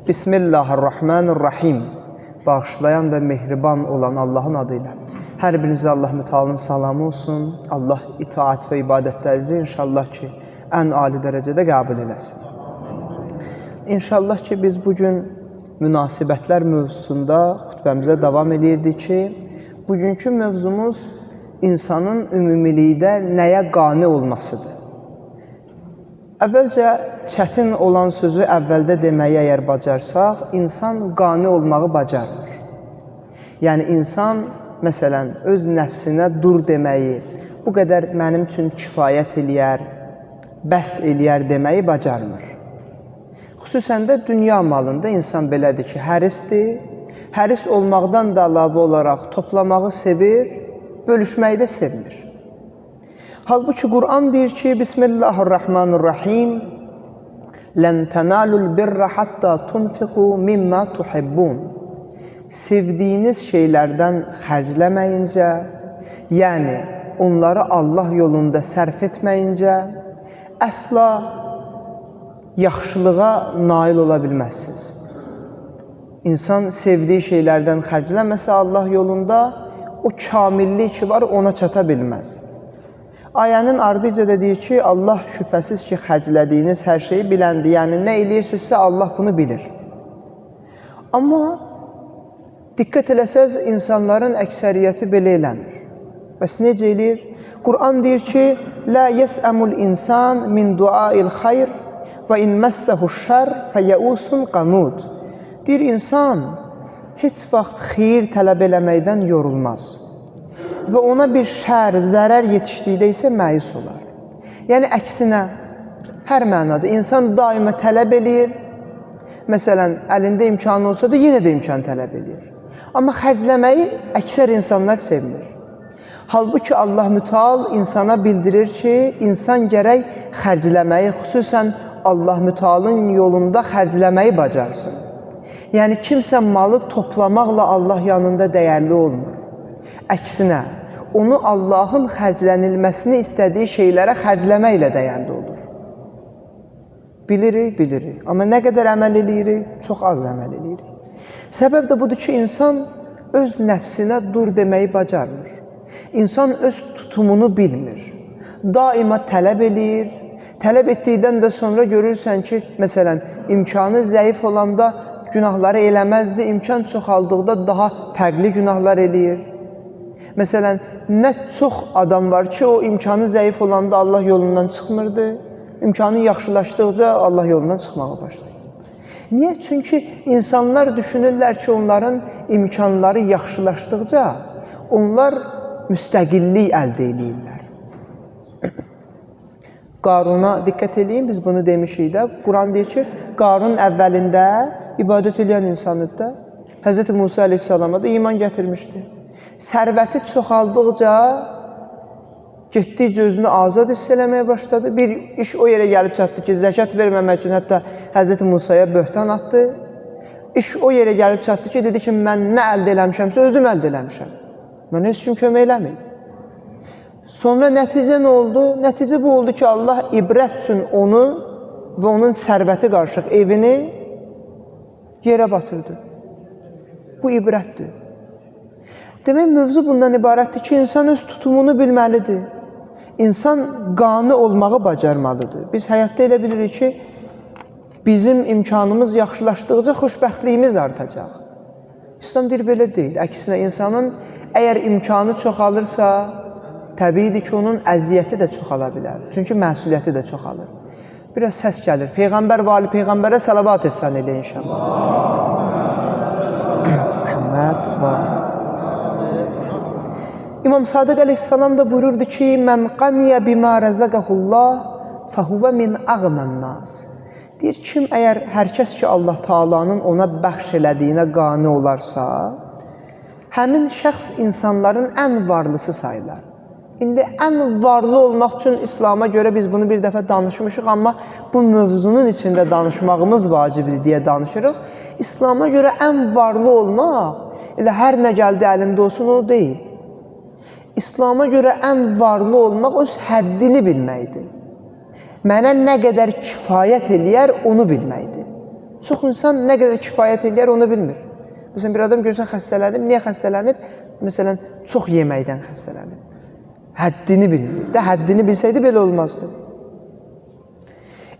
Bismillahirrahmanirrahim. Bağışlayan və mehriban olan Allahın adıyla. Hər birinizə Allah mütəalının salamı olsun. Allah itaat və ibadətlərinizi inşallah ki, ən ali dərəcədə qəbul eləsin. İnşallah ki, biz bugün münasibətlər mövzusunda xütbəmizə davam edirdik ki, bugünkü mövzumuz insanın ümumilikdə nəyə qane olmasıdır. Əvvəlcə, çətin olan sözü əvvəldə deməyi əgər bacarsaq, insan qane olmağı bacarmır. Yəni, insan, məsələn, öz nəfsinə dur deməyi, bu qədər mənim üçün kifayət eləyər, bəs eləyər deməyi bacarmır. Xüsusən də dünya malında insan belədir ki, hərisdir, həris olmaqdan da əlavə olaraq toplamağı sevir, bölüşməyi də sevmir. Halbuki Quran deyir ki, Bismillahirrahmanirrahim, Lən tənalul birra hatta tunfiqu mimma tuhibbun. Sevdiyiniz şeylərdən xərcləməyincə, yəni onları Allah yolunda sərf etməyincə, əsla yaxşılığa nail ola bilməzsiniz. İnsan sevdiyi şeylərdən xərcləməsə Allah yolunda, o kamillik ki var, ona çata bilməz. Ayənin ardıca da deyir ki, Allah şübhəsiz ki, xərclədiyiniz hər şeyi biləndir. Yəni, nə eləyirsinizsə Allah bunu bilir. Amma diqqət eləsəz, insanların əksəriyyəti belə eləmir. Bəs necə eləyir? Quran deyir ki, Lə yəsəmul insan min duail xayr və in məssəhu şər fəyəusun qanud. Deyir, insan heç vaxt xeyir tələb eləməkdən yorulmaz. Və ona bir şər, zərər yetişdikdə isə məyus olar. Yəni, əksinə, hər mənada insan daima tələb eləyir. Məsələn, əlində imkanı olsa da yenə də imkan tələb eləyir. Amma xərcləməyi əksər insanlar sevmir. Halbuki Allah mütəal insana bildirir ki, insan gərək xərcləməyi, xüsusən Allah mütəalın yolunda xərcləməyi bacarsın. Yəni, kimsə malı toplamaqla Allah yanında dəyərli olmur. Əksinə, onu Allahın xərclənilməsini istədiyi şeylərə xərcləməklə dəyərli olur. Bilirik. Amma nə qədər əməl edirik? Çox az əməl edirik. Səbəb də budur ki, insan öz nəfsinə dur deməyi bacarmır. İnsan öz tutumunu bilmir. Daima tələb edir. Tələb etdikdən də sonra görürsən ki, məsələn, imkanı zəif olanda günahları eləməzdi, imkan çoxaldıqda daha fərqli günahlar eləyir. Məsələn, nə çox adam var ki, o imkanı zəif olanda Allah yolundan çıxmırdı, imkanı yaxşılaşdıqca Allah yolundan çıxmağa başlayır. Niyə? Çünki insanlar düşünürlər ki, onların imkanları yaxşılaşdıqca onlar müstəqillik əldə edirlər. Qaruna diqqət edin, biz bunu demişik də. Quran deyir ki, Qarun əvvəlində ibadət edən insanıdır da. Hz. Musa əleyhissalama da iman gətirmişdi. Sərvəti çoxaldıqca getdikcə özünü azad hiss eləməyə başladı. Bir iş o yerə gəlib çatdı ki, zəkat verməmək üçün hətta Hz. Musaya böhtan atdı. İş o yerə gəlib çatdı ki, dedi ki, mən nə əldə eləmişəmsə, özüm əldə eləmişəm. Mən heç kim kömək eləməyim. Sonra nəticə nə oldu? Nəticə bu oldu ki, Allah ibrət üçün onu və onun sərvəti qarşıq evini yerə batırdı. Bu ibrətdir. Demək, mövzu bundan ibarətdir ki, insan öz tutumunu bilməlidir. İnsan qane olmağı bacarmalıdır. Biz həyatda elə bilirik ki, bizim imkanımız yaxşılaşdıqca xoşbəxtliyimiz artacaq. İslam deyir, belə deyil. Əksinə, insanın əgər imkanı çoxalırsa, təbiidir ki, onun əziyyəti də çoxala bilər. Çünki məsuliyyəti də çoxalır. Biraz səs gəlir. Peyğəmbər və Ali Peyğəmbərə salavat etsən elə inşallah. Məhəmməd və İmam Sadiq əleyhissalam da buyururdu ki, Mən qaniyə bimə rəzəqəhullah fəhuvə min ağnan nas. Deyir, kim əgər hər kəs ki, Allah Taala'nın ona bəxş elədiyinə qane olarsa, həmin şəxs insanların ən varlısı sayılar. İndi ən varlı olmaq üçün İslama görə biz bunu bir dəfə danışmışıq, amma bu mövzunun içində danışmağımız vacibdir deyə danışırıq. İslama görə ən varlı olmaq elə hər nə gəldi əlində olsun, o deyil. İslama görə ən varlı olmaq öz həddini bilməkdir. Mənə nə qədər kifayət eləyər, onu bilməkdir. Çox insan nə qədər kifayət edir, onu bilmir. Məsələn, bir adam görsən xəstələnib, niyə xəstələnib? Məsələn, çox yeməkdən xəstələnib. Həddini bilmir. Də həddini bilsəydi belə olmazdı.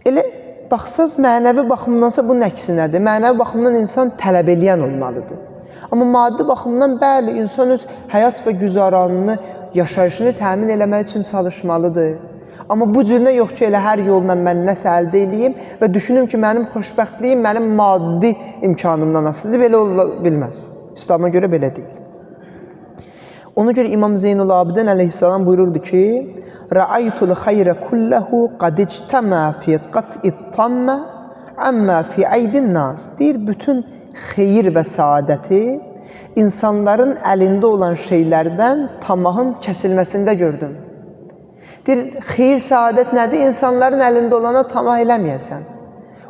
Elə baxsaz, mənəvi baxımdansa bunun əksinədir. Mənəvi baxımdan insan tələb eləyən olmalıdır. Amma maddi baxımdan bəli, insan öz həyat və güzaranını, yaşayışını təmin eləmək üçün çalışmalıdır. Amma bu cürünə yox ki, elə hər yolla mən nəsə əldə eləyim və düşünüm ki, mənim xoşbəxtliyim mənim maddi imkanımdan asılıdır. Belə ola bilməz. İslam'a görə belə deyil. Ona görə İmam Zeynul Abidin əleyhissalam buyururdu ki, Ra'aytul xayrə kulləhu qad ictəmə fi qat'it tammə əmmə fi əydin nas. Deyir, bütün xeyir və saadəti insanların əlində olan şeylərdən tamahın kəsilməsində gördüm. Deyir, xeyir, saadət nədir? İnsanların əlində olana tamah eləməyəsən.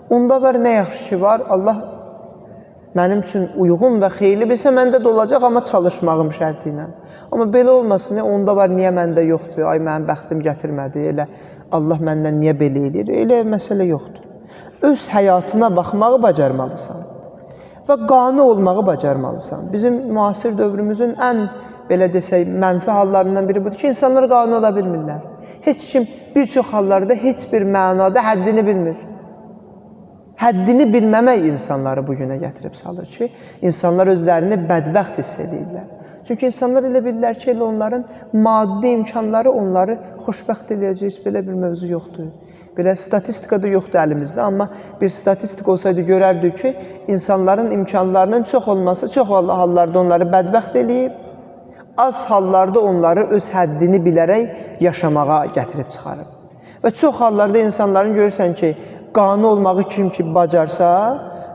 Onda var, nə yaxşı ki var, Allah mənim üçün uyğun və xeyirli bilsə, məndə də olacaq, amma çalışmağım şərti ilə. Amma belə olmasın, onda var, niyə məndə yoxdur? Ay, mənim bəxtim gətirmədi, elə Allah məndən niyə belə edir? Elə məsələ yoxdur. Öz həyatına baxmağı bacarmalısan və qane olmağı bacarmalısan. Bizim müasir dövrümüzün ən, belə desək, mənfi hallarından biri budur ki, insanlar qane ola bilmirlər. Heç kim bir çox hallarda heç bir mənada həddini bilmir. Həddini bilməmək insanları bugünə gətirib salır ki, insanlar özlərini bədbəxt hiss edirlər. Çünki insanlar elə bilirlər ki, elə onların maddi imkanları onları xoşbəxt edəcək, heç belə bir mövzu yoxdur. Belə statistikada yoxdur əlimizdə, amma bir statistik olsaydı görərdik ki, insanların imkanlarının çox olması çox hallarda onları bədbəxt eləyib, az hallarda onları öz həddini bilərək yaşamağa gətirib çıxarıb. Və çox hallarda insanların görürsən ki, qane olmağı kim ki bacarsa,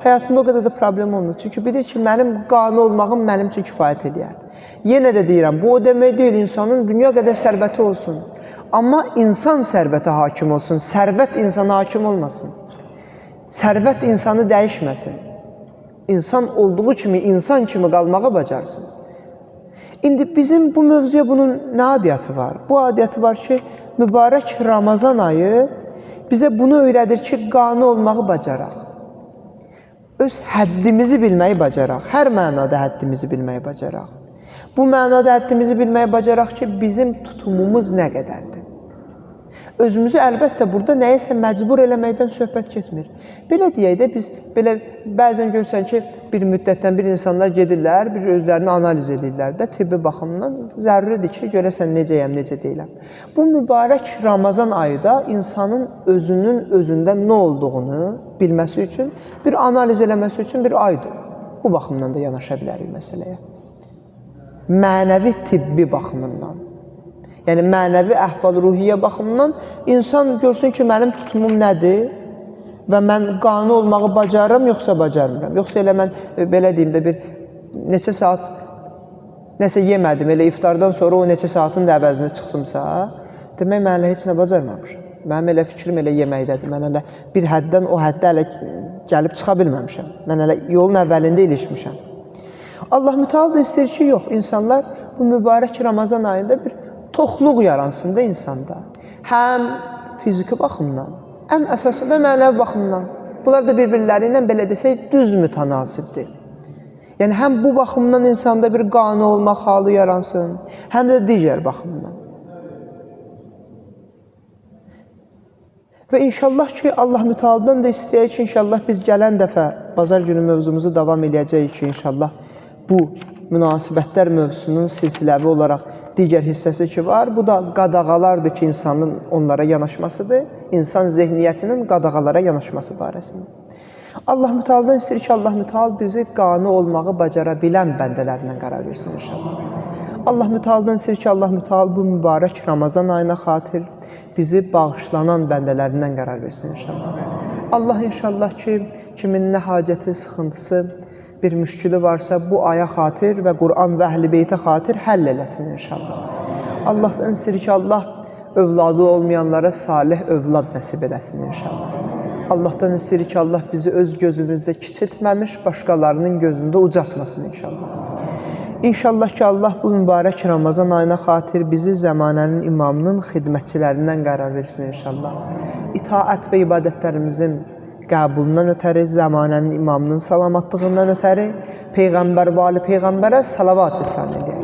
həyatında o qədər də problem olmur. Çünki bilir ki, mənim qane olmağım mənim üçün kifayət edir. Yenə də deyirəm, bu o demək deyil, insanın dünya qədər sərvəti olsun. Amma insan sərvətə hakim olsun, sərvət insana hakim olmasın. Sərvət insanı dəyişməsin. İnsan olduğu kimi, insan kimi qalmağa bacarsın. İndi bizim bu mövzuya bunun nə adiyyatı var? Bu adiyyatı var ki, mübarək Ramazan ayı bizə bunu öyrədir ki, qane olmağı bacaraq. Öz həddimizi bilməyi bacaraq. Hər mənada həddimizi bilməyi bacaraq. Bu mənada həddimizi bilməyi bacaraq ki, bizim tutumumuz nə qədərdir? Özümüzü əlbəttə burada nəyəsə məcbur eləməkdən söhbət getmir. Belə deyək də, biz belə bəzən görürsən ki, bir müddətdən bir insanlar gedirlər, bir özlərini analiz edirlər də, tibbi baxımdan zəruridir ki, görəsən necəyəm, necə deyiləm. Bu mübarək Ramazan ayda insanın özünün özündə nə olduğunu bilməsi üçün, bir analiz eləməsi üçün bir aydır. Bu baxımdan da yanaşa bilərik məsələyə. Mənəvi tibbi baxımından. Yəni, mənəvi əhval-ruhiyyə baxımından insan görsün ki, mənim tutumum nədir və mən qane olmağı bacarıram, yoxsa bacarmıram. Yoxsa elə mən, belə deyim də, bir neçə saat nəsə yemədim, elə iftardan sonra o neçə saatın da əvəzini çıxdımsa, demək, mən elə heç nə bacarmamışam. Mənim elə fikrim elə yeməkdədir. Mən elə bir həddən o həddə elə gəlib çıxa bilməmişəm. Mən elə yolun əvvəlində ilişmişəm. Allah mütəal da istəyir ki, yox, insanlar bu mübarək Ramazan ayında bir toxluq yaransın da insanda. Həm fiziki baxımdan, ən əsası da mənəvi baxımdan. Bunlar da bir-birləri ilə, belə desək, düz mütənasibdir. Yəni, həm bu baxımdan insanda bir qane olmaq halı yaransın, həm də digər baxımdan. Və inşallah ki, Allah mütəaldan da istəyək ki, inşallah biz gələn dəfə bazar günü mövzumuzu davam edəcəyik ki, inşallah bu münasibətlər mövzusunun silsiləvi olaraq digər hissəsi ki var, bu da qadağalardır ki, insanın onlara yanaşmasıdır, insan zehniyyətinin qadağalara yanaşması barəsində. Allah mütəaldan istəyir ki, Allah mütəal bizi qane olmağı bacara bilən bəndələrindən qərar versin inşallah. Allah mütəaldan istəyir ki, Allah mütəal bu mübarək Ramazan ayına xatir bizi bağışlanan bəndələrindən qərar versin inşallah. Allah inşallah ki, kimin nə hacəti, sıxıntısı, bir müşkülü varsa bu aya xatir və Qur'an və Əhl-i Beytə xatir həll eləsin inşallah. Allahdan istəyir ki, Allah övladı olmayanlara salih övlad nəsib eləsin inşallah. Allahdan istəyir ki, Allah bizi öz gözümüzdə kiçiltməmiş, başqalarının gözündə ucatmasın inşallah. İnşallah ki, Allah bu mübarək Ramazan ayına xatir bizi zəmanənin imamının xidmətçilərindən qərar versin inşallah. İtaət və ibadətlərimizin qəbulundan ötəri, zəmanənin imamının salamatlığından ötəri Peyğəmbər və ali Peyğəmbərə salavat-ı sən edək.